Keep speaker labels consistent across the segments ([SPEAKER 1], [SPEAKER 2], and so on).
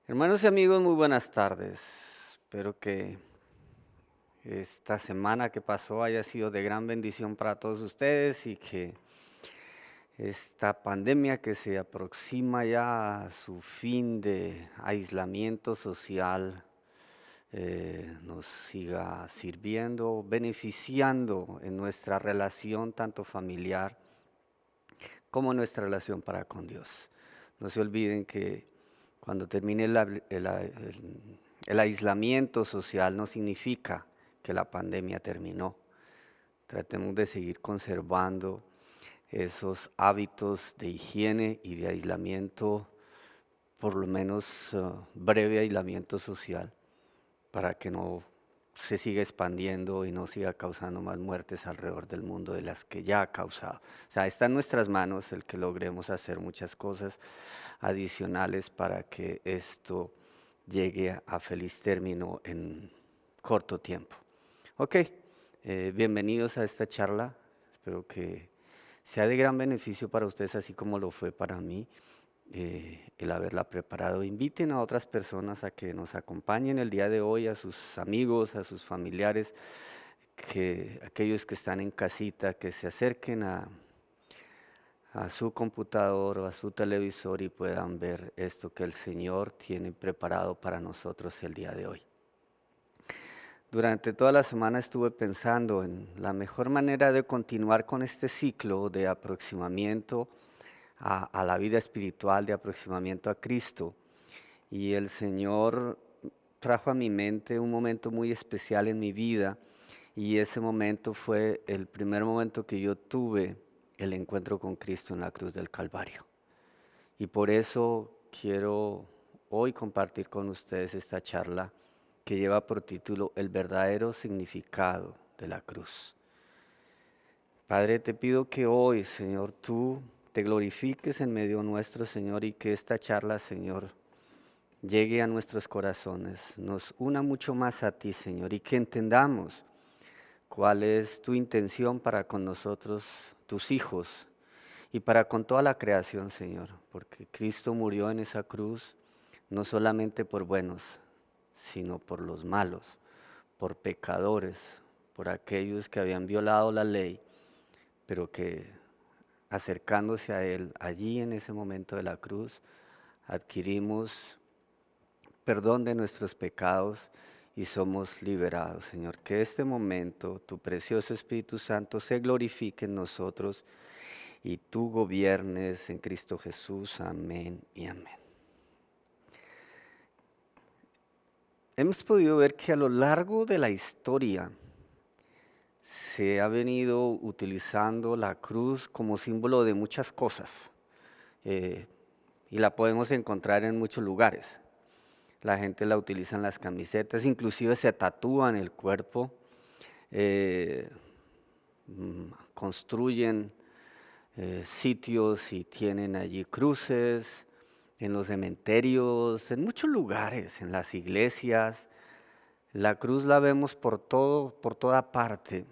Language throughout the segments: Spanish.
[SPEAKER 1] Hermanos y amigos, muy buenas tardes. Espero que esta semana que pasó haya sido de gran bendición para todos ustedes y que esta pandemia que se aproxima ya a su fin de aislamiento social nos siga sirviendo, beneficiando en nuestra relación tanto familiar como nuestra relación para con Dios. No se olviden que cuando termine el aislamiento social no significa que la pandemia terminó. Tratemos de seguir conservando esos hábitos de higiene y de aislamiento, por lo menos breve aislamiento social, para que no se siga expandiendo y no siga causando más muertes alrededor del mundo de las que ya ha causado. O sea, está en nuestras manos el que logremos hacer muchas cosas adicionales para que esto llegue a feliz término en corto tiempo. Ok, bienvenidos a esta charla. Espero que sea de gran beneficio para ustedes, así como lo fue para mí el haberla preparado. Inviten a otras personas a que nos acompañen el día de hoy, a sus amigos, a sus familiares, que aquellos que están en casita, que se acerquen a su computador o a su televisor y puedan ver esto que el Señor tiene preparado para nosotros el día de hoy. Durante toda la semana estuve pensando en la mejor manera de continuar con este ciclo de aproximamiento a la vida espiritual, de aproximamiento a Cristo. Y el Señor trajo a mi mente un momento muy especial en mi vida y ese momento fue el primer momento que yo tuve el encuentro con Cristo en la cruz del Calvario. Y por eso quiero hoy compartir con ustedes esta charla que lleva por título El verdadero significado de la cruz. Padre, te pido que hoy, Señor, tú te glorifiques en medio nuestro, Señor, y que esta charla, Señor, llegue a nuestros corazones, nos una mucho más a ti, Señor, y que entendamos cuál es tu intención para con nosotros, tus hijos, y para con toda la creación, Señor, porque Cristo murió en esa cruz no solamente por buenos, sino por los malos, por pecadores, por aquellos que habían violado la ley, pero que acercándose a Él, allí en ese momento de la cruz, adquirimos perdón de nuestros pecados y somos liberados, Señor. Que este momento, tu precioso Espíritu Santo, se glorifique en nosotros y tú gobiernes en Cristo Jesús. Amén y amén. Hemos podido ver que a lo largo de la historia se ha venido utilizando la cruz como símbolo de muchas cosas y la podemos encontrar en muchos lugares. La gente la utiliza en las camisetas, inclusive se tatúa en el cuerpo, eh, construyen sitios y tienen allí cruces, en los cementerios, en muchos lugares, en las iglesias. La cruz la vemos por toda parte,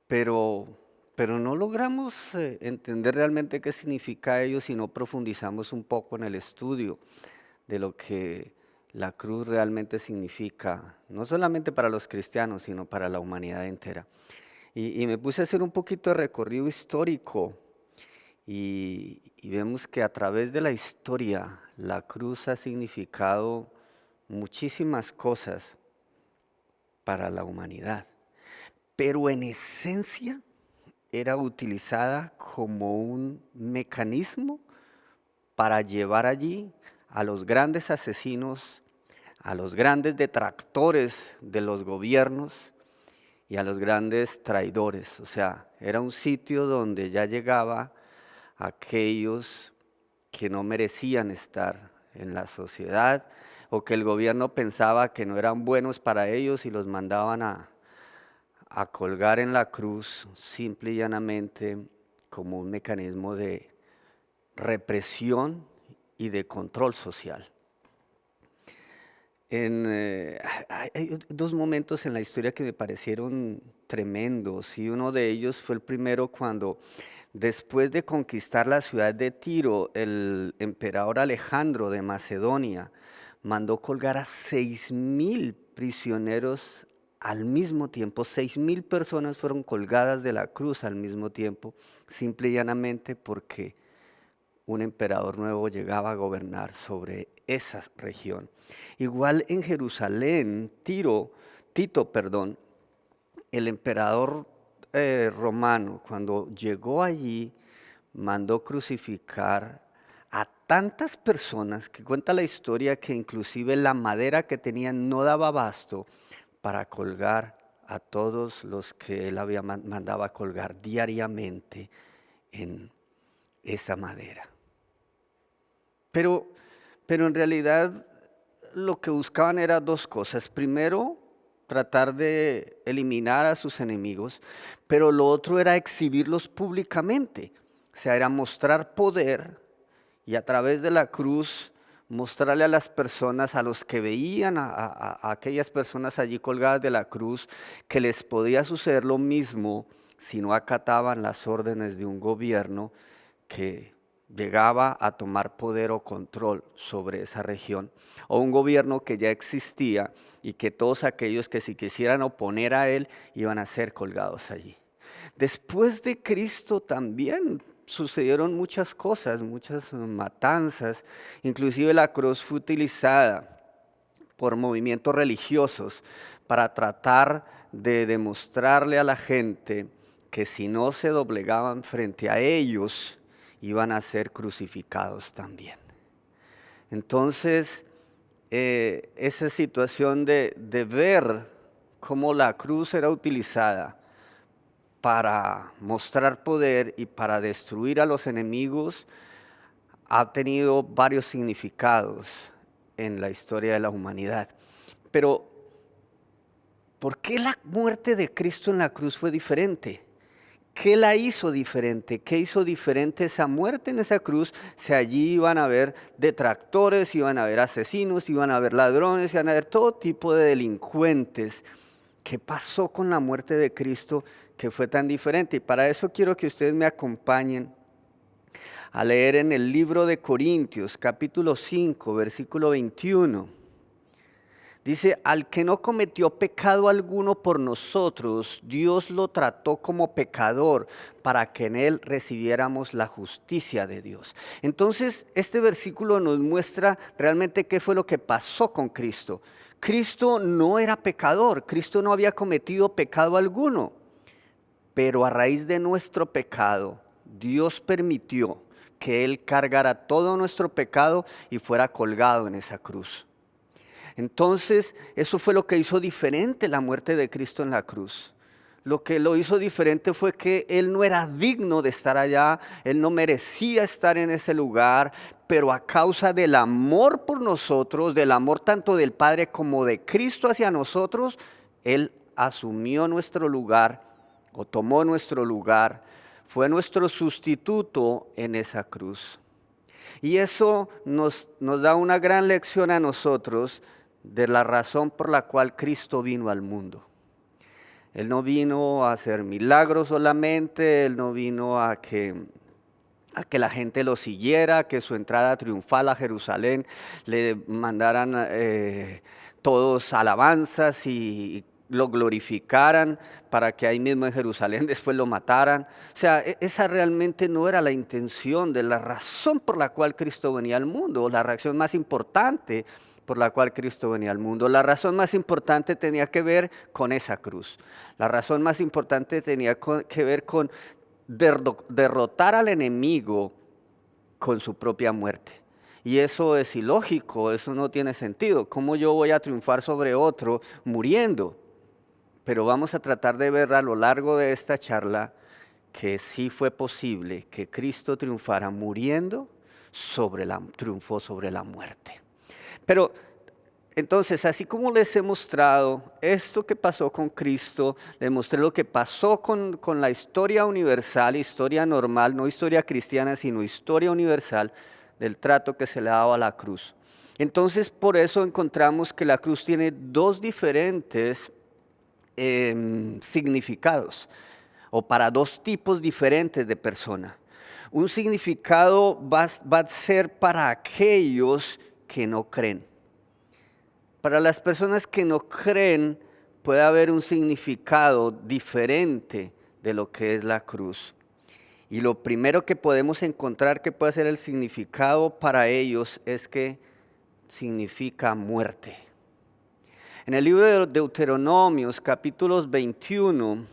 [SPEAKER 1] pero, pero no logramos entender realmente qué significa ello si no profundizamos un poco en el estudio de lo que la cruz realmente significa, no solamente para los cristianos, sino para la humanidad entera. Y me puse a hacer un poquito de recorrido histórico y vemos que a través de la historia la cruz ha significado muchísimas cosas para la humanidad, pero en esencia era utilizada como un mecanismo para llevar allí a los grandes asesinos, a los grandes detractores de los gobiernos y a los grandes traidores. O sea, era un sitio donde ya llegaba aquellos que no merecían estar en la sociedad o que el gobierno pensaba que no eran buenos para ellos y los mandaban a colgar en la cruz simple y llanamente como un mecanismo de represión y de control social. Hay dos momentos en la historia que me parecieron tremendos, y uno de ellos fue el primero cuando, después de conquistar la ciudad de Tiro, el emperador Alejandro de Macedonia mandó colgar a 6.000 prisioneros al mismo tiempo. 6.000 personas fueron colgadas de la cruz al mismo tiempo, simple y llanamente porque un emperador nuevo llegaba a gobernar sobre esa región. Igual en Jerusalén, Tito, el emperador romano, cuando llegó allí, mandó crucificar a tantas personas que cuenta la historia que inclusive la madera que tenían no daba abasto para colgar a todos los que él había mandado a colgar diariamente en esa madera. Pero en realidad lo que buscaban era dos cosas. Primero, tratar de eliminar a sus enemigos, pero lo otro era exhibirlos públicamente. O sea, era mostrar poder y a través de la cruz mostrarle a las personas, a los que veían a aquellas personas allí colgadas de la cruz, que les podía suceder lo mismo si no acataban las órdenes de un gobierno que llegaba a tomar poder o control sobre esa región, o un gobierno que ya existía y que todos aquellos que se quisieran oponer a él iban a ser colgados allí. Después de Cristo también sucedieron muchas cosas, muchas matanzas, inclusive la cruz fue utilizada por movimientos religiosos para tratar de demostrarle a la gente que si no se doblegaban frente a ellos, iban a ser crucificados también. Entonces, esa situación de ver cómo la cruz era utilizada para mostrar poder y para destruir a los enemigos, ha tenido varios significados en la historia de la humanidad. Pero, ¿por qué la muerte de Cristo en la cruz fue diferente? ¿Qué la hizo diferente? ¿Qué hizo diferente esa muerte en esa cruz? Si allí iban a haber detractores, iban a haber asesinos, iban a haber ladrones, iban a haber todo tipo de delincuentes. ¿Qué pasó con la muerte de Cristo que fue tan diferente? Y para eso quiero que ustedes me acompañen a leer en el libro de Corintios, capítulo 5, versículo 21. Dice, al que no cometió pecado alguno por nosotros, Dios lo trató como pecador para que en él recibiéramos la justicia de Dios. Entonces, este versículo nos muestra realmente qué fue lo que pasó con Cristo. Cristo no era pecador, Cristo no había cometido pecado alguno, pero a raíz de nuestro pecado, Dios permitió que Él cargara todo nuestro pecado y fuera colgado en esa cruz. Entonces, eso fue lo que hizo diferente la muerte de Cristo en la cruz. Lo que lo hizo diferente fue que Él no era digno de estar allá, Él no merecía estar en ese lugar, pero a causa del amor por nosotros, del amor tanto del Padre como de Cristo hacia nosotros, Él asumió nuestro lugar o tomó nuestro lugar, fue nuestro sustituto en esa cruz. Y eso nos da una gran lección a nosotros de la razón por la cual Cristo vino al mundo. Él no vino a hacer milagros solamente, Él no vino a que la gente lo siguiera, que su entrada triunfal a Jerusalén le mandaran todos alabanzas y lo glorificaran para que ahí mismo en Jerusalén después lo mataran. O sea, esa realmente no era la intención de la razón por la cual Cristo venía al mundo, la reacción más importante por la cual Cristo venía al mundo. La razón más importante tenía que ver con esa cruz. La razón más importante tenía que ver con derrotar al enemigo con su propia muerte. Y eso es ilógico, eso no tiene sentido. ¿Cómo yo voy a triunfar sobre otro muriendo? Pero vamos a tratar de ver a lo largo de esta charla que sí fue posible que Cristo triunfara muriendo, triunfó sobre la muerte. Pero entonces, así como les he mostrado esto que pasó con Cristo, les mostré lo que pasó con la historia universal, historia normal, no historia cristiana, sino historia universal, del trato que se le daba a la cruz. Entonces, por eso encontramos que la cruz tiene dos diferentes significados, o para dos tipos diferentes de persona. Un significado va a ser para aquellos que no creen. Para las personas que no creen puede haber un significado diferente de lo que es la cruz. Y lo primero que podemos encontrar que puede ser el significado para ellos es que significa muerte. En el libro de Deuteronomios, capítulos 21,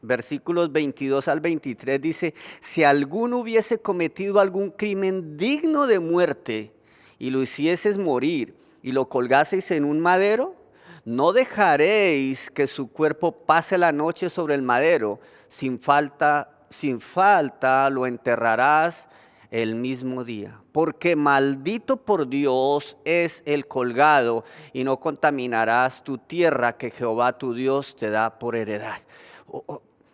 [SPEAKER 1] versículos 22 al 23 dice: si alguno hubiese cometido algún crimen digno de muerte y lo hicieses morir y lo colgaseis en un madero, no dejaréis que su cuerpo pase la noche sobre el madero, sin falta lo enterrarás el mismo día, porque maldito por Dios es el colgado, y no contaminarás tu tierra que Jehová tu Dios te da por heredad.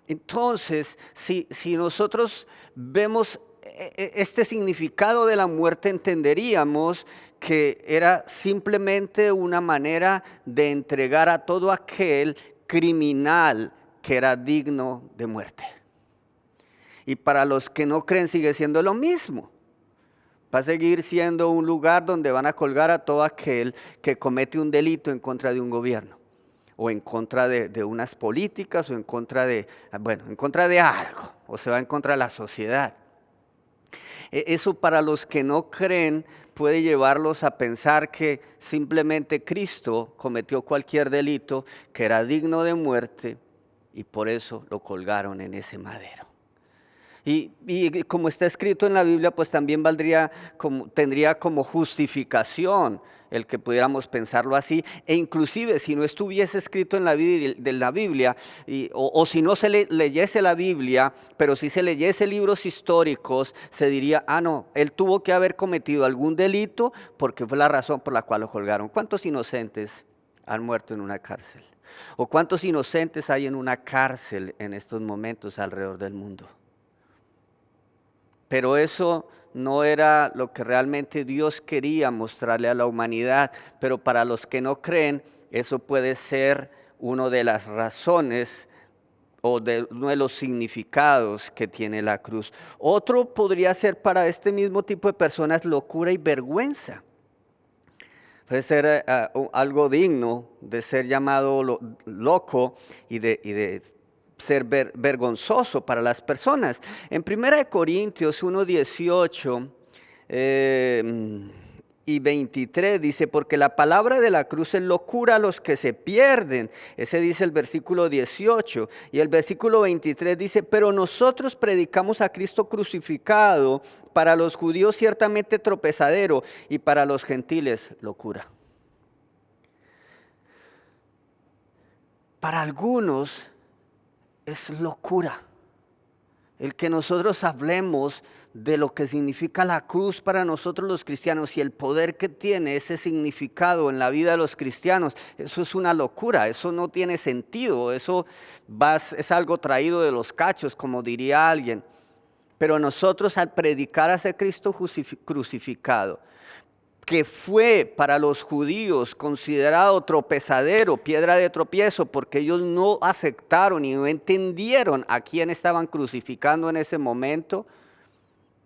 [SPEAKER 1] Entonces, si nosotros vemos este significado de la muerte, entenderíamos que era simplemente una manera de entregar a todo aquel criminal que era digno de muerte. Y para los que no creen sigue siendo lo mismo. Va a seguir siendo un lugar donde van a colgar a todo aquel que comete un delito en contra de un gobierno, o en contra de unas políticas, o en contra de algo, o se va en contra de la sociedad. Eso para los que no creen puede llevarlos a pensar que simplemente Cristo cometió cualquier delito que era digno de muerte y por eso lo colgaron en ese madero. Y como está escrito en la Biblia, pues también tendría como justificación el que pudiéramos pensarlo así. E inclusive si no estuviese escrito en la Biblia, o si no se leyese la Biblia, pero si se leyese libros históricos, se diría: no, él tuvo que haber cometido algún delito porque fue la razón por la cual lo colgaron. ¿Cuántos inocentes han muerto en una cárcel? ¿O cuántos inocentes hay en una cárcel en estos momentos alrededor del mundo? Pero eso no era lo que realmente Dios quería mostrarle a la humanidad. Pero para los que no creen, eso puede ser una de las razones o uno de los significados que tiene la cruz. Otro podría ser para este mismo tipo de personas locura y vergüenza. Puede ser algo digno de ser llamado loco y de ser vergonzoso para las personas. En 1 Corintios 1:18 y 23 dice: porque la palabra de la cruz es locura a los que se pierden. Ese dice el versículo 18. Y el versículo 23 dice: pero nosotros predicamos a Cristo crucificado, para los judíos ciertamente tropezadero, y para los gentiles locura. Para algunos es locura el que nosotros hablemos de lo que significa la cruz para nosotros los cristianos y el poder que tiene ese significado en la vida de los cristianos. Eso es una locura, eso no tiene sentido, eso es algo traído de los cachos, como diría alguien. Pero nosotros, al predicar a ese Cristo crucificado, que fue para los judíos considerado tropezadero, piedra de tropiezo, porque ellos no aceptaron y no entendieron a quién estaban crucificando en ese momento,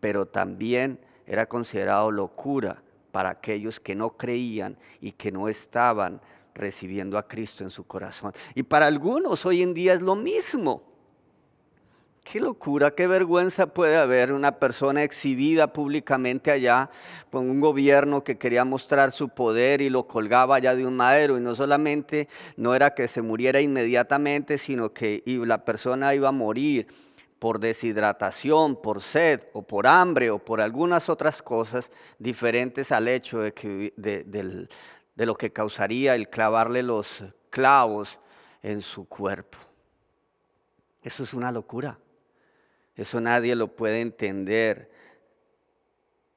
[SPEAKER 1] pero también era considerado locura para aquellos que no creían y que no estaban recibiendo a Cristo en su corazón. Y para algunos hoy en día es lo mismo. Qué locura, qué vergüenza puede haber una persona exhibida públicamente allá por un gobierno que quería mostrar su poder y lo colgaba allá de un madero. Y no solamente no era que se muriera inmediatamente, sino que la persona iba a morir por deshidratación, por sed o por hambre o por algunas otras cosas diferentes al hecho de lo que causaría el clavarle los clavos en su cuerpo. Eso es una locura. Eso nadie lo puede entender.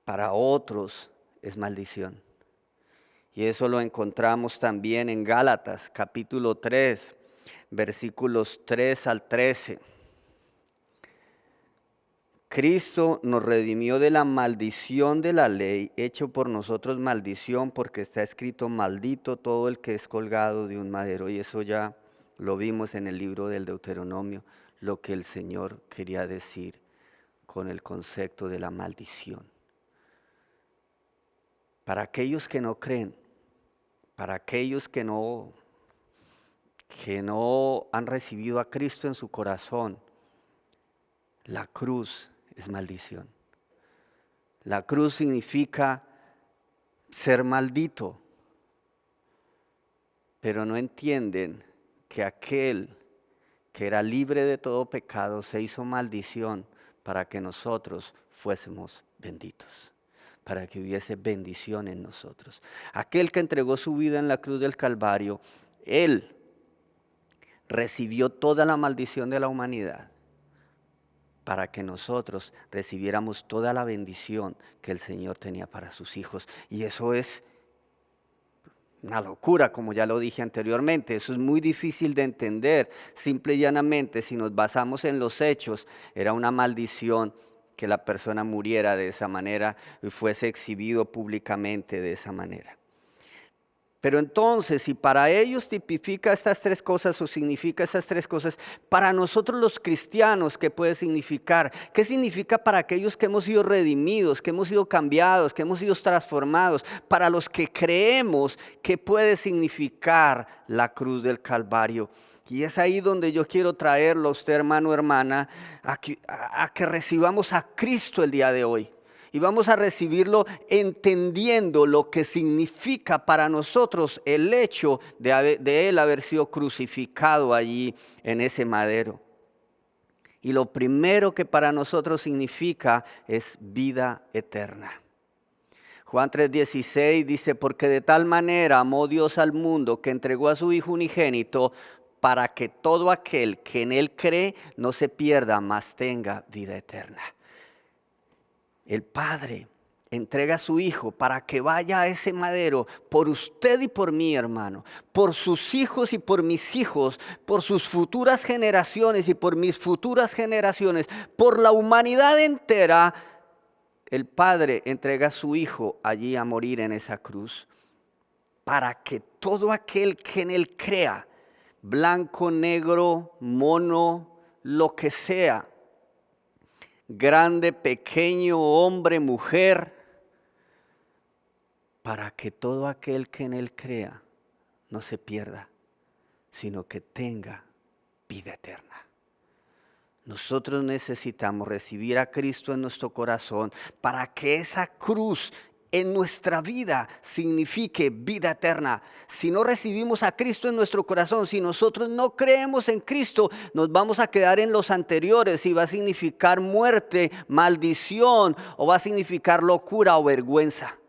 [SPEAKER 1] Para otros es maldición. Y eso lo encontramos también en Gálatas, capítulo 3, versículos 3 al 13. Cristo nos redimió de la maldición de la ley, hecho por nosotros maldición, porque está escrito: maldito todo el que es colgado de un madero. Y eso ya lo vimos en el libro del Deuteronomio, lo que el Señor quería decir con el concepto de la maldición. Para aquellos que no creen, para aquellos que no han recibido a Cristo en su corazón, la cruz es maldición. La cruz significa ser maldito, pero no entienden que aquel que era libre de todo pecado se hizo maldición para que nosotros fuésemos benditos, para que hubiese bendición en nosotros. Aquel que entregó su vida en la cruz del Calvario, Él recibió toda la maldición de la humanidad para que nosotros recibiéramos toda la bendición que el Señor tenía para sus hijos. Y eso es una locura, como ya lo dije anteriormente. Eso es muy difícil de entender. Simple y llanamente, si nos basamos en los hechos, era una maldición que la persona muriera de esa manera y fuese exhibido públicamente de esa manera. Pero entonces, si para ellos tipifica estas tres cosas o significa estas tres cosas, para nosotros los cristianos, ¿qué puede significar? ¿Qué significa para aquellos que hemos sido redimidos, que hemos sido cambiados, que hemos sido transformados? Para los que creemos, ¿qué puede significar la cruz del Calvario? Y es ahí donde yo quiero traerlo a usted, hermano, hermana, a que recibamos a Cristo el día de hoy. Y vamos a recibirlo entendiendo lo que significa para nosotros el hecho de Él haber sido crucificado allí en ese madero. Y lo primero que para nosotros significa es vida eterna. Juan 3:16 dice: porque de tal manera amó Dios al mundo que entregó a su Hijo unigénito, para que todo aquel que en Él cree no se pierda, mas tenga vida eterna. El Padre entrega a su Hijo para que vaya a ese madero por usted y por mí, hermano, por sus hijos y por mis hijos, por sus futuras generaciones y por mis futuras generaciones, por la humanidad entera. El Padre entrega a su Hijo allí a morir en esa cruz para que todo aquel que en Él crea, blanco, negro, mono, lo que sea, grande, pequeño, hombre, mujer, para que todo aquel que en Él crea no se pierda, sino que tenga vida eterna. Nosotros necesitamos recibir a Cristo en nuestro corazón para que esa cruz en nuestra vida signifique vida eterna. Si no recibimos a Cristo en nuestro corazón, si nosotros no creemos en Cristo, nos vamos a quedar en los anteriores y va a significar muerte, maldición, o va a significar locura o vergüenza.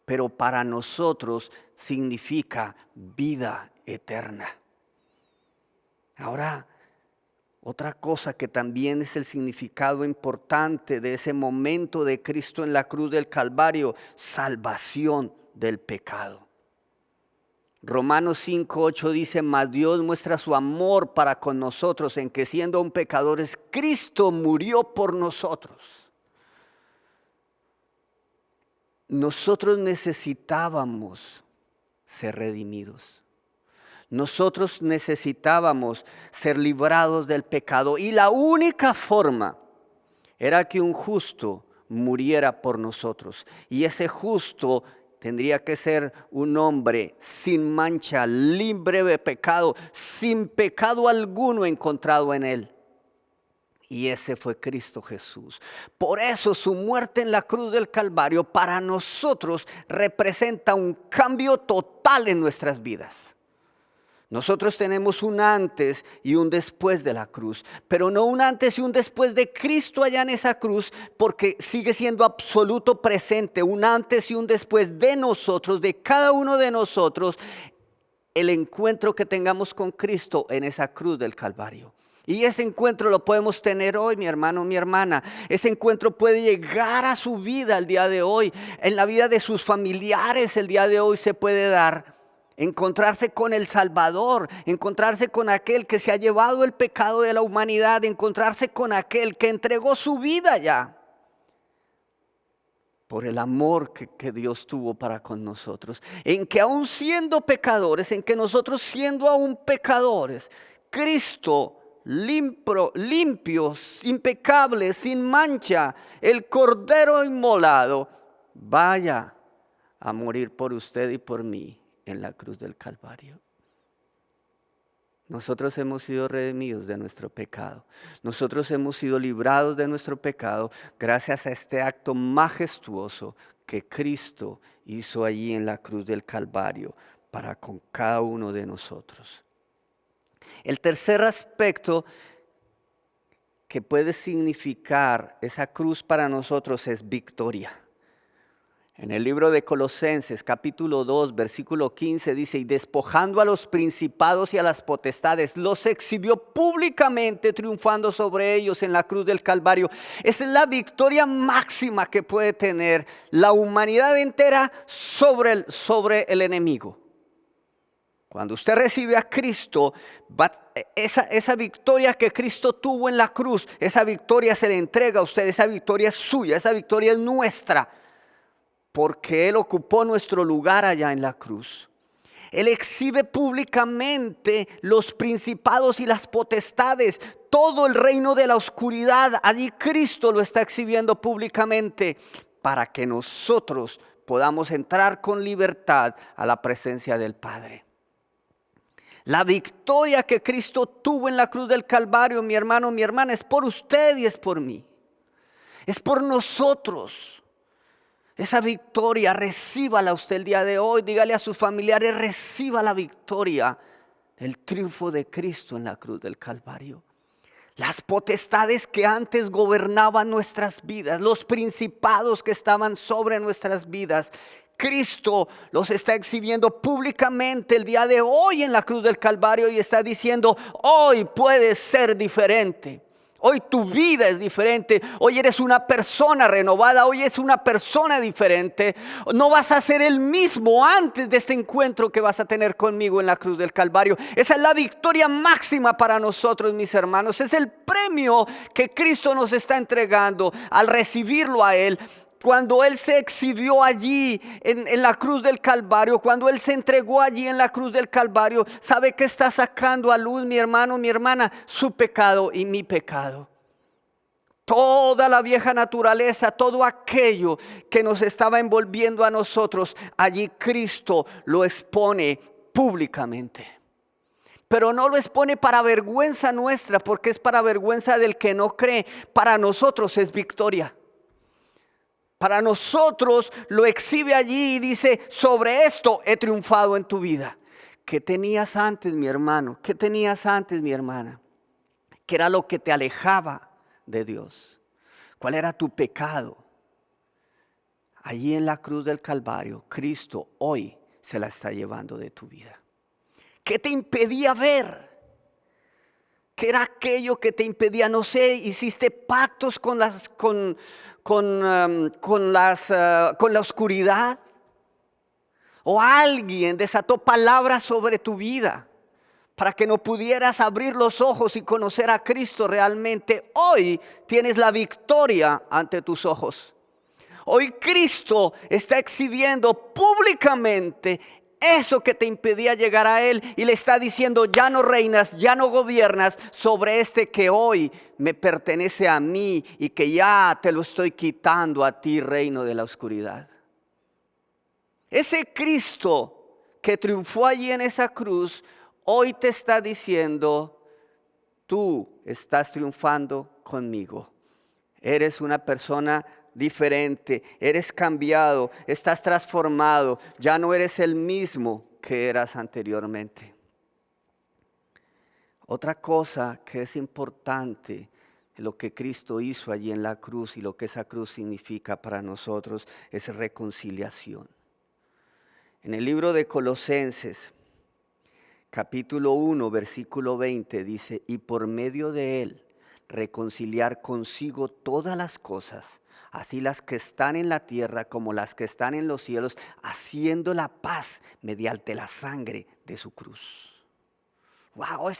[SPEAKER 1] Pero para nosotros significa vida eterna. Ahora, otra cosa que también es el significado importante de ese momento de Cristo en la cruz del Calvario: salvación del pecado. Romanos 5:8 dice: mas Dios muestra su amor para con nosotros en que, siendo aún pecadores, Cristo murió por nosotros. Nosotros necesitábamos ser redimidos. Nosotros necesitábamos ser librados del pecado, y la única forma era que un justo muriera por nosotros. Y ese justo tendría que ser un hombre sin mancha, libre de pecado, sin pecado alguno encontrado en él. Y ese fue Cristo Jesús. Por eso su muerte en la cruz del Calvario para nosotros representa un cambio total en nuestras vidas. Nosotros tenemos un antes y un después de la cruz, pero no un antes y un después de Cristo allá en esa cruz, porque sigue siendo absoluto presente, un antes y un después de nosotros, de cada uno de nosotros, el encuentro que tengamos con Cristo en esa cruz del Calvario. Y ese encuentro lo podemos tener hoy, mi hermano, mi hermana. Ese encuentro puede llegar a su vida el día de hoy, en la vida de sus familiares el día de hoy se puede dar. encontrarse con el Salvador, encontrarse con aquel que se ha llevado el pecado de la humanidad, encontrarse con aquel que entregó su vida ya por el amor que Dios tuvo para con nosotros, en que aún siendo pecadores, en que nosotros siendo aún pecadores, Cristo limpio, impecable, sin mancha, el Cordero inmolado, vaya a morir por usted y por mí en la cruz del Calvario. Nosotros hemos sido redimidos de nuestro pecado. Nosotros hemos sido librados de nuestro pecado gracias a este acto majestuoso que Cristo hizo allí en la cruz del Calvario para con cada uno de nosotros. El tercer aspecto que puede significar esa cruz para nosotros es victoria. En el libro de Colosenses, capítulo 2, versículo 15 dice: y despojando a los principados y a las potestades, los exhibió públicamente, triunfando sobre ellos en la cruz del Calvario. Esa es la victoria máxima que puede tener la humanidad entera sobre el enemigo. Cuando usted recibe a Cristo, esa victoria que Cristo tuvo en la cruz, esa victoria se le entrega a usted, esa victoria es suya, esa victoria es nuestra. Porque Él ocupó nuestro lugar allá en la cruz. Él exhibe públicamente los principados y las potestades, todo el reino de la oscuridad. Allí Cristo lo está exhibiendo públicamente para que nosotros podamos entrar con libertad a la presencia del Padre. La victoria que Cristo tuvo en la cruz del Calvario, mi hermano, mi hermana, es por usted y es por mí. Es por nosotros. Esa victoria, recíbala usted el día de hoy. Dígale a sus familiares: reciba la victoria, el triunfo de Cristo en la cruz del Calvario. Las potestades que antes gobernaban nuestras vidas, los principados que estaban sobre nuestras vidas, Cristo los está exhibiendo públicamente el día de hoy en la cruz del Calvario y está diciendo: hoy puedes ser diferente. Hoy tu vida es diferente, hoy eres una persona renovada, hoy es una persona diferente. No vas a ser el mismo antes de este encuentro que vas a tener conmigo en la cruz del Calvario. Esa es la victoria máxima para nosotros, mis hermanos. Es el premio que Cristo nos está entregando al recibirlo a Él. Cuando Él se exhibió allí en la cruz del Calvario, cuando Él se entregó allí en la cruz del Calvario, ¿sabe qué está sacando a luz, mi hermano, mi hermana? Su pecado y mi pecado. Toda la vieja naturaleza, todo aquello que nos estaba envolviendo a nosotros, allí Cristo lo expone públicamente. Pero no lo expone para vergüenza nuestra, porque es para vergüenza del que no cree. Para nosotros es victoria. Para nosotros lo exhibe allí y dice: sobre esto he triunfado en tu vida. ¿Qué tenías antes, mi hermano? ¿Qué tenías antes, mi hermana? ¿Qué era lo que te alejaba de Dios? ¿Cuál era tu pecado? Allí en la cruz del Calvario, Cristo hoy se la está llevando de tu vida. ¿Qué te impedía ver? ¿Qué era aquello que te impedía? No sé, hiciste pactos con la oscuridad, o alguien desató palabras sobre tu vida para que no pudieras abrir los ojos y conocer a Cristo realmente. Hoy tienes la victoria ante tus ojos. Hoy Cristo está exhibiendo públicamente eso que te impedía llegar a Él y le está diciendo: ya no reinas, ya no gobiernas sobre este que hoy me pertenece a mí y que ya te lo estoy quitando a ti, reino de la oscuridad. Ese Cristo que triunfó allí en esa cruz, hoy te está diciendo: tú estás triunfando conmigo. Eres una persona diferente, eres cambiado, estás transformado, ya no eres el mismo que eras anteriormente. Otra cosa que es importante, lo que Cristo hizo allí en la cruz y lo que esa cruz significa para nosotros, es reconciliación. En el libro de Colosenses, capítulo 1, versículo 20 dice: y por medio de Él reconciliar consigo todas las cosas, así las que están en la tierra como las que están en los cielos, haciendo la paz mediante la sangre de su cruz. Wow,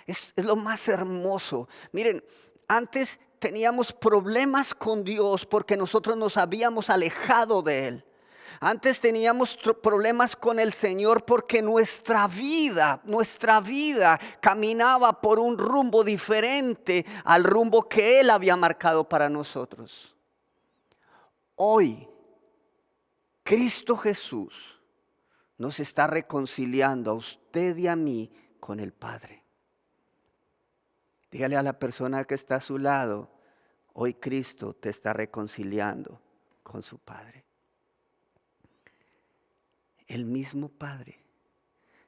[SPEAKER 1] es lo más hermoso. Miren, antes teníamos problemas con Dios porque nosotros nos habíamos alejado de Él. Antes teníamos problemas con el Señor porque nuestra vida caminaba por un rumbo diferente al rumbo que Él había marcado para nosotros. Hoy, Cristo Jesús nos está reconciliando a usted y a mí con el Padre. Dígale a la persona que está a su lado, hoy Cristo te está reconciliando con su Padre. El mismo Padre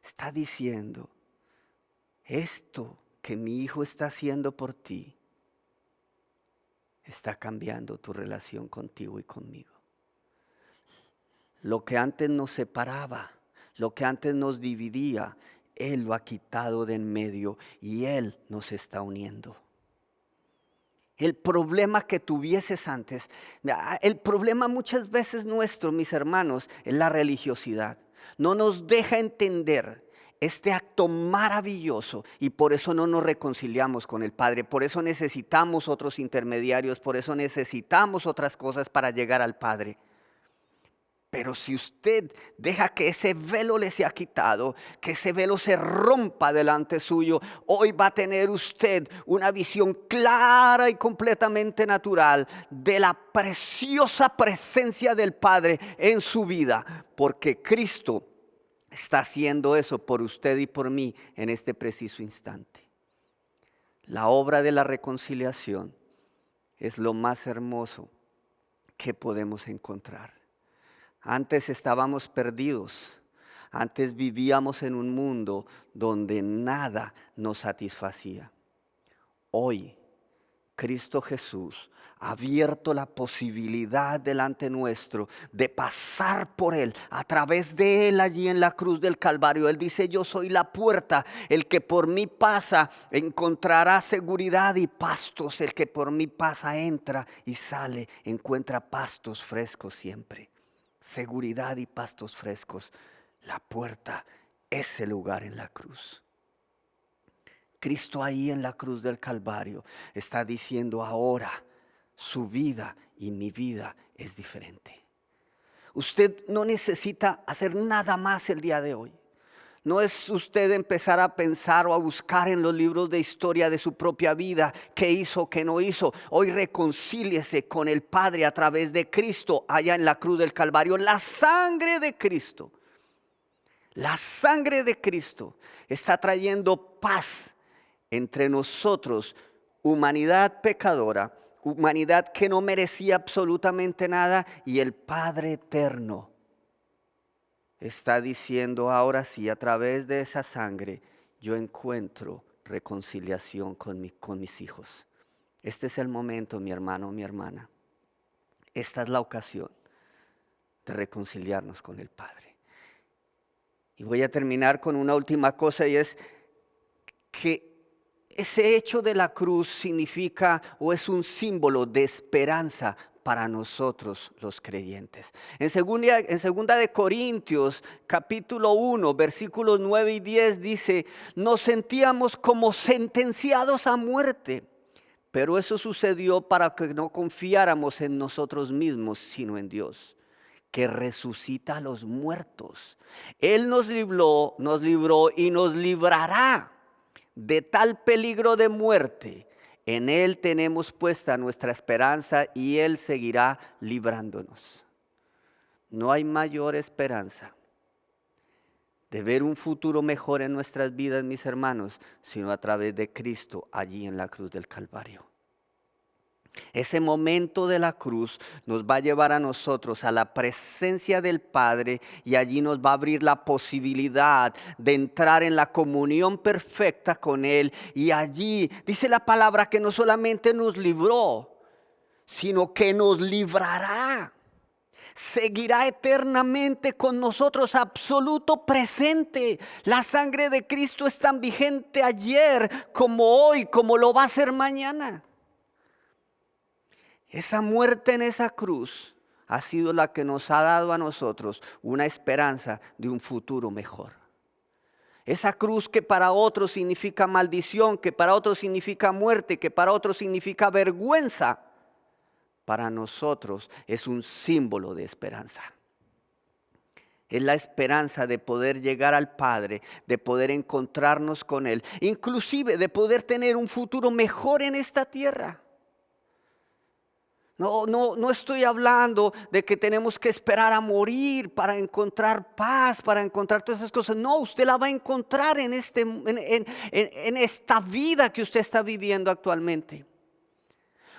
[SPEAKER 1] está diciendo, esto que mi hijo está haciendo por ti, está cambiando tu relación contigo y conmigo. Lo que antes nos separaba, lo que antes nos dividía, Él lo ha quitado de en medio y Él nos está uniendo. El problema que tuvieses antes, el problema muchas veces nuestro, mis hermanos, es la religiosidad. No nos deja entender este acto maravilloso y por eso no nos reconciliamos con el Padre. Por eso necesitamos otros intermediarios, por eso necesitamos otras cosas para llegar al Padre. Pero si usted deja que ese velo le sea quitado, que ese velo se rompa delante suyo, hoy va a tener usted una visión clara y completamente natural de la preciosa presencia del Padre en su vida. Porque Cristo está haciendo eso por usted y por mí en este preciso instante. La obra de la reconciliación es lo más hermoso que podemos encontrar. Antes estábamos perdidos, antes vivíamos en un mundo donde nada nos satisfacía. Hoy, Cristo Jesús ha abierto la posibilidad delante nuestro de pasar por Él, a través de Él allí en la cruz del Calvario. Él dice, yo soy la puerta, el que por mí pasa encontrará seguridad y pastos. El que por mí pasa entra y sale, encuentra pastos frescos siempre. Seguridad y pastos frescos. La puerta es el lugar en la cruz. Cristo ahí en la cruz del Calvario está diciendo ahora su vida y mi vida es diferente. Usted no necesita hacer nada más el día de hoy. No es usted empezar a pensar o a buscar en los libros de historia de su propia vida qué hizo, qué no hizo. Hoy reconcíliese con el Padre a través de Cristo allá en la cruz del Calvario. La sangre de Cristo está trayendo paz entre nosotros, humanidad pecadora, humanidad que no merecía absolutamente nada, y el Padre eterno está diciendo ahora sí, a través de esa sangre, yo encuentro reconciliación con mis hijos. Este es el momento, mi hermano, mi hermana. Esta es la ocasión de reconciliarnos con el Padre. Y voy a terminar con una última cosa, y es que ese hecho de la cruz significa o es un símbolo de esperanza para nosotros los creyentes. En segunda de Corintios capítulo 1 versículos 9 y 10 dice, nos sentíamos como sentenciados a muerte, pero eso sucedió para que no confiáramos en nosotros mismos, sino en Dios, que resucita a los muertos. Él nos libró y nos librará de tal peligro de muerte. En Él tenemos puesta nuestra esperanza y Él seguirá librándonos. No hay mayor esperanza de ver un futuro mejor en nuestras vidas, mis hermanos, sino a través de Cristo allí en la cruz del Calvario. Ese momento de la cruz nos va a llevar a nosotros a la presencia del Padre, y allí nos va a abrir la posibilidad de entrar en la comunión perfecta con Él. Y allí dice la palabra que no solamente nos libró, sino que nos librará. Seguirá eternamente con nosotros, absoluto presente. La sangre de Cristo es tan vigente ayer como hoy, como lo va a ser mañana. Esa muerte en esa cruz ha sido la que nos ha dado a nosotros una esperanza de un futuro mejor. Esa cruz que para otros significa maldición, que para otros significa muerte, que para otros significa vergüenza, para nosotros es un símbolo de esperanza. Es la esperanza de poder llegar al Padre, de poder encontrarnos con Él, inclusive de poder tener un futuro mejor en esta tierra. No estoy hablando de que tenemos que esperar a morir para encontrar paz, para encontrar todas esas cosas. No, usted la va a encontrar en esta vida que usted está viviendo actualmente.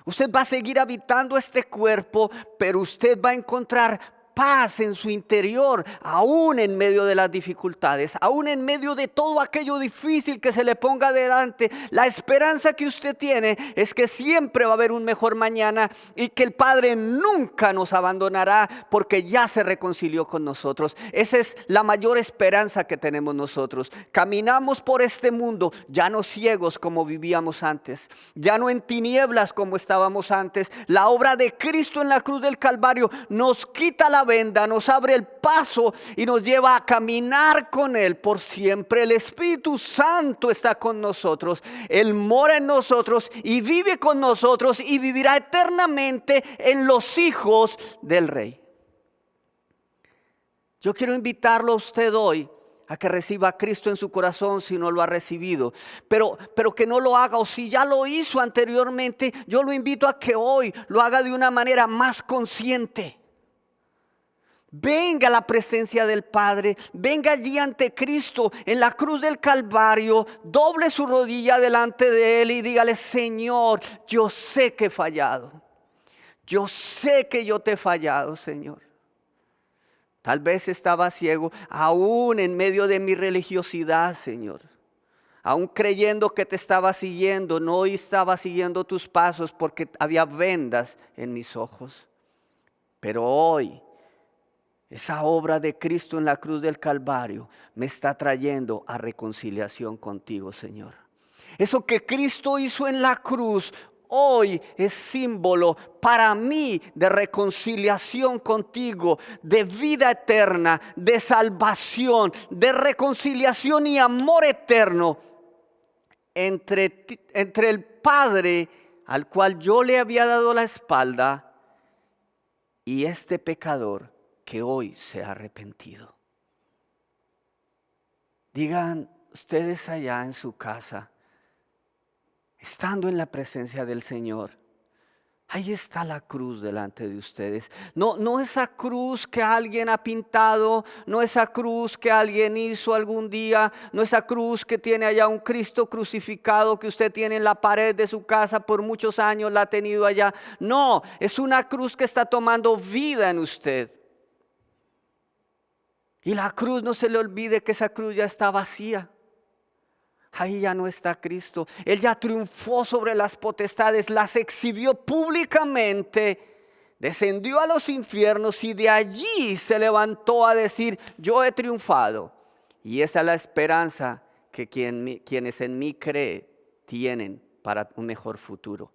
[SPEAKER 1] Usted va a seguir habitando este cuerpo, pero usted va a encontrar paz en su interior, aún en medio de las dificultades, aún en medio de todo aquello difícil que se le ponga delante. La esperanza que usted tiene es que siempre va a haber un mejor mañana y que el Padre nunca nos abandonará porque ya se reconcilió con nosotros. Esa es la mayor esperanza que tenemos nosotros. Caminamos por este mundo ya no ciegos como vivíamos antes, ya no en tinieblas como estábamos antes. La obra de Cristo en la cruz del Calvario nos quita la venda, nos abre el paso y nos lleva a caminar con Él por siempre. El Espíritu Santo está con nosotros, Él mora en nosotros y vive con nosotros y vivirá eternamente en los hijos del Rey. Yo quiero invitarlo a usted hoy a que reciba a Cristo en su corazón si no lo ha recibido, pero que no lo haga, o si ya lo hizo anteriormente, yo lo invito a que hoy lo haga de una manera más consciente. Venga a la presencia del Padre, venga allí ante Cristo en la cruz del Calvario, doble su rodilla delante de Él y dígale: Señor, yo sé que he fallado, yo sé que yo te he fallado, Señor. Tal vez estaba ciego, aún en medio de mi religiosidad, Señor. Aún creyendo que te estaba siguiendo, no estaba siguiendo tus pasos porque había vendas en mis ojos. Pero hoy, esa obra de Cristo en la cruz del Calvario me está trayendo a reconciliación contigo, Señor. Eso que Cristo hizo en la cruz hoy es símbolo para mí de reconciliación contigo, de vida eterna, de salvación, de reconciliación y amor eterno entre el Padre al cual yo le había dado la espalda y este pecador que hoy se ha arrepentido. Digan ustedes allá en su casa, estando en la presencia del Señor, ahí está la cruz delante de ustedes. No esa cruz que alguien ha pintado, no esa cruz que alguien hizo algún día, no esa cruz que tiene allá un Cristo crucificado que usted tiene en la pared de su casa por muchos años, la ha tenido allá. No, es una cruz que está tomando vida en usted. Y la cruz, no se le olvide que esa cruz ya está vacía. Ahí ya no está Cristo. Él ya triunfó sobre las potestades, las exhibió públicamente, descendió a los infiernos y de allí se levantó a decir: yo he triunfado. Y esa es la esperanza que quienes en mí creen tienen para un mejor futuro.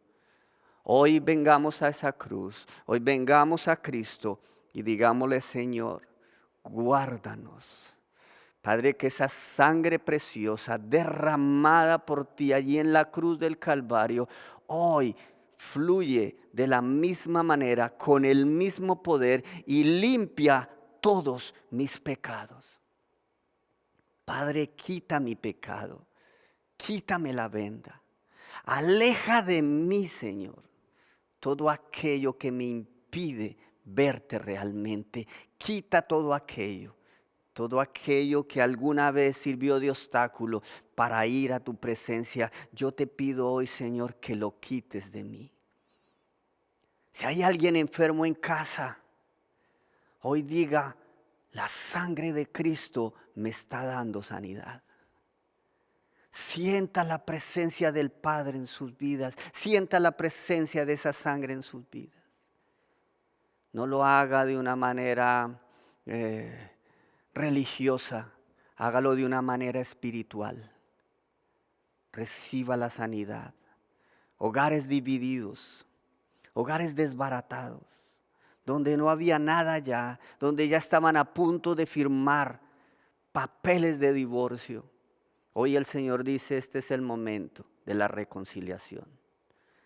[SPEAKER 1] Hoy vengamos a esa cruz, hoy vengamos a Cristo y digámosle: Señor, guárdanos. Padre, que esa sangre preciosa derramada por ti allí en la cruz del Calvario hoy fluye de la misma manera, con el mismo poder y limpia todos mis pecados. Padre, quita mi pecado, quítame la venda, aleja de mí, Señor, todo aquello que me impide verte realmente. Quita todo aquello que alguna vez sirvió de obstáculo para ir a tu presencia. Yo te pido hoy, Señor, que lo quites de mí. Si hay alguien enfermo en casa, hoy diga: la sangre de Cristo me está dando sanidad. Sienta la presencia del Padre en sus vidas. Sienta la presencia de esa sangre en sus vidas. No lo haga de una manera religiosa, hágalo de una manera espiritual. Reciba la sanidad. Hogares divididos, hogares desbaratados, donde no había nada ya, donde ya estaban a punto de firmar papeles de divorcio. Hoy el Señor dice, este es el momento de la reconciliación.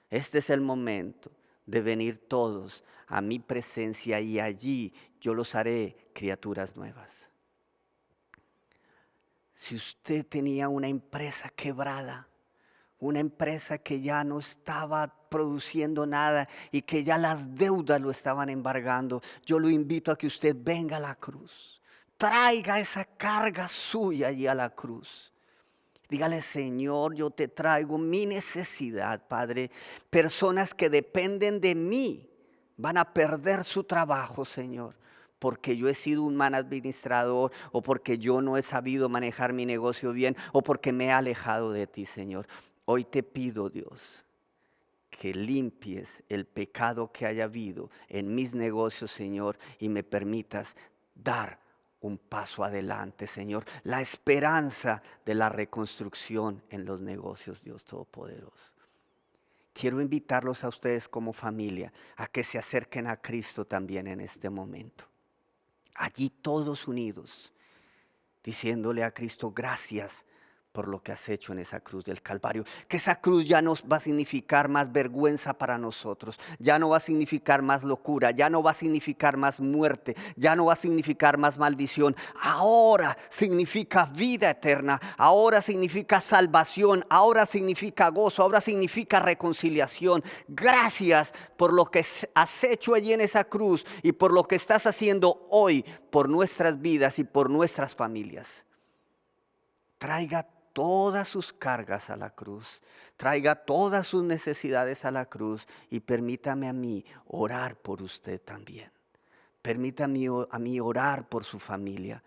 [SPEAKER 1] Este es el momento de venir todos a mi presencia y allí yo los haré criaturas nuevas. Si usted tenía una empresa quebrada, una empresa que ya no estaba produciendo nada y que ya las deudas lo estaban embargando, yo lo invito a que usted venga a la cruz. Traiga esa carga suya allí a la cruz. Dígale, Señor, yo te traigo mi necesidad, Padre. Personas que dependen de mí van a perder su trabajo, Señor, porque yo he sido un mal administrador o porque yo no he sabido manejar mi negocio bien o porque me he alejado de ti, Señor. Hoy te pido, Dios, que limpies el pecado que haya habido en mis negocios, Señor, y me permitas dar un paso adelante, Señor. La esperanza de la reconstrucción en los negocios, Dios Todopoderoso. Quiero invitarlos a ustedes como familia a que se acerquen a Cristo también en este momento. Allí todos unidos, diciéndole a Cristo, gracias por lo que has hecho en esa cruz del Calvario. Que esa cruz ya no va a significar más vergüenza para nosotros, ya no va a significar más locura, ya no va a significar más muerte, ya no va a significar más maldición. Ahora significa vida eterna, ahora significa salvación, ahora significa gozo, ahora significa reconciliación. Gracias por lo que has hecho allí en esa cruz y por lo que estás haciendo hoy por nuestras vidas y por nuestras familias. Traiga todas sus cargas a la cruz, traiga todas sus necesidades a la cruz y permítame a mí orar por usted también. Permítame a mí orar por su familia.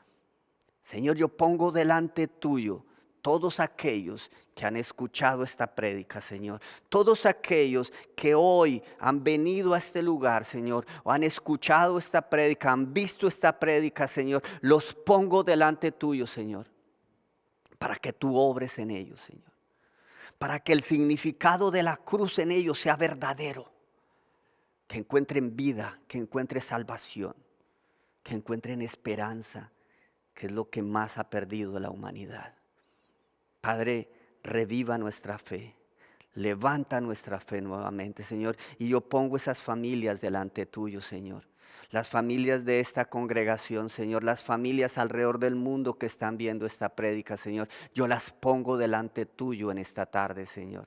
[SPEAKER 1] Señor, yo pongo delante tuyo todos aquellos que han escuchado esta prédica, Señor. Todos aquellos que hoy han venido a este lugar, Señor, o han escuchado esta prédica, han visto esta prédica, Señor. Los pongo delante tuyo, Señor, para que tú obres en ellos, Señor. Para que el significado de la cruz en ellos sea verdadero. Que encuentren vida, que encuentren salvación, que encuentren esperanza, que es lo que más ha perdido la humanidad. Padre, reviva nuestra fe. Levanta nuestra fe nuevamente, Señor. Y yo pongo esas familias delante tuyo, Señor. Las familias de esta congregación, Señor, las familias alrededor del mundo que están viendo esta prédica, Señor, yo las pongo delante tuyo en esta tarde, Señor.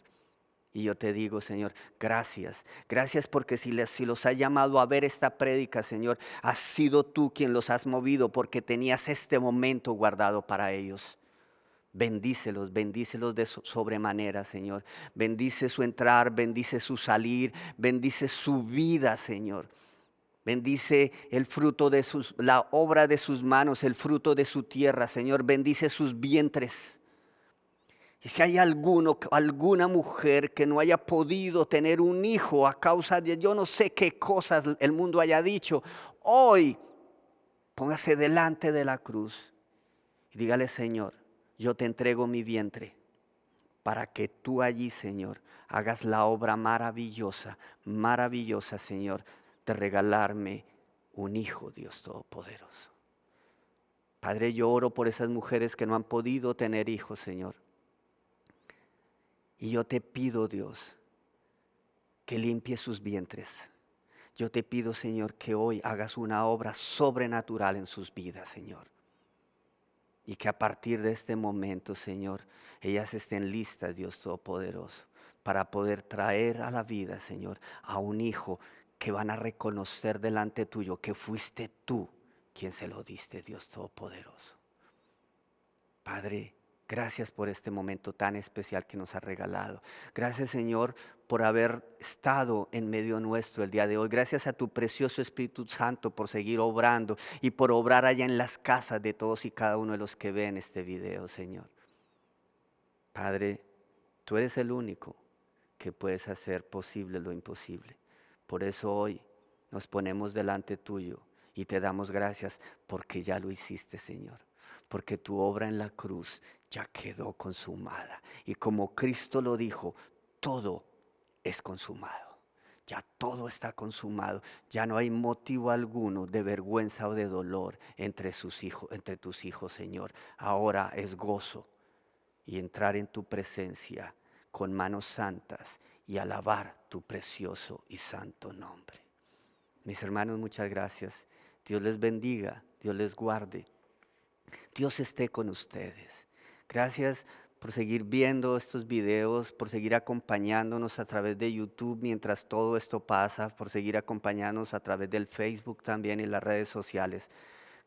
[SPEAKER 1] Y yo te digo, Señor, gracias. Gracias porque si los has llamado a ver esta prédica, Señor, has sido tú quien los has movido porque tenías este momento guardado para ellos. Bendícelos de sobremanera, Señor. Bendice su entrar, bendice su salir, bendice su vida, Señor. Bendice el fruto de la obra de sus manos, el fruto de su tierra, Señor. Bendice sus vientres. Y si hay alguna mujer que no haya podido tener un hijo a causa de yo no sé qué cosas el mundo haya dicho, hoy póngase delante de la cruz y dígale, Señor, yo te entrego mi vientre para que tú allí, Señor, hagas la obra maravillosa, maravillosa, Señor, de regalarme un hijo, Dios Todopoderoso. Padre, yo oro por esas mujeres que no han podido tener hijos, Señor. Y yo te pido, Dios, que limpie sus vientres. Yo te pido, Señor, que hoy hagas una obra sobrenatural en sus vidas, Señor. Y que a partir de este momento, Señor, ellas estén listas, Dios Todopoderoso, para poder traer a la vida, Señor, a un hijo que van a reconocer delante tuyo que fuiste tú quien se lo diste, Dios Todopoderoso. Padre, gracias por este momento tan especial que nos has regalado. Gracias, Señor, por haber estado en medio nuestro el día de hoy. Gracias a tu precioso Espíritu Santo por seguir obrando y por obrar allá en las casas de todos y cada uno de los que ven este video, Señor. Padre, tú eres el único que puedes hacer posible lo imposible. Por eso hoy nos ponemos delante tuyo y te damos gracias porque ya lo hiciste, Señor. Porque tu obra en la cruz ya quedó consumada. Y como Cristo lo dijo, todo es consumado. Ya todo está consumado. Ya no hay motivo alguno de vergüenza o de dolor entre tus hijos, Señor. Ahora es gozo y entrar en tu presencia con manos santas y alabar tu precioso y santo nombre. Mis hermanos, muchas gracias. Dios les bendiga, Dios les guarde. Dios esté con ustedes. Gracias por seguir viendo estos videos, por seguir acompañándonos a través de YouTube mientras todo esto pasa, por seguir acompañándonos a través del Facebook también y las redes sociales.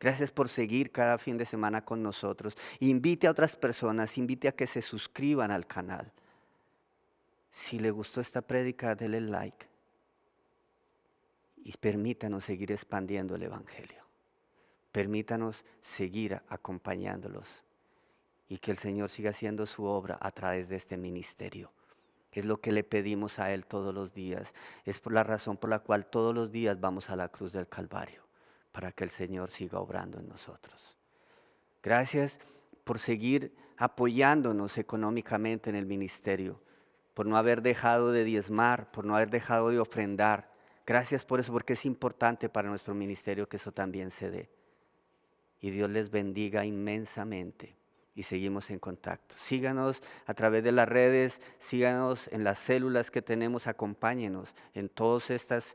[SPEAKER 1] Gracias por seguir cada fin de semana con nosotros. Invite a otras personas, invite a que se suscriban al canal. Si le gustó esta prédica, denle like y permítanos seguir expandiendo el Evangelio. Permítanos seguir acompañándolos y que el Señor siga haciendo su obra a través de este ministerio. Es lo que le pedimos a Él todos los días. Es por la razón por la cual todos los días vamos a la cruz del Calvario, para que el Señor siga obrando en nosotros. Gracias por seguir apoyándonos económicamente en el ministerio, por no haber dejado de diezmar, por no haber dejado de ofrendar. Gracias por eso, porque es importante para nuestro ministerio que eso también se dé. Y Dios les bendiga inmensamente y seguimos en contacto. Síganos a través de las redes, síganos en las células que tenemos, acompáñenos en todas estas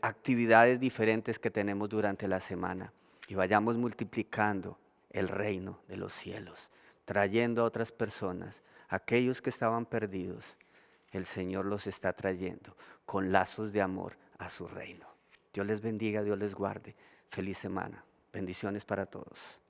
[SPEAKER 1] actividades diferentes que tenemos durante la semana y vayamos multiplicando el reino de los cielos, trayendo a otras personas, aquellos que estaban perdidos. El Señor los está trayendo con lazos de amor a su reino. Dios les bendiga, Dios les guarde. Feliz semana. Bendiciones para todos.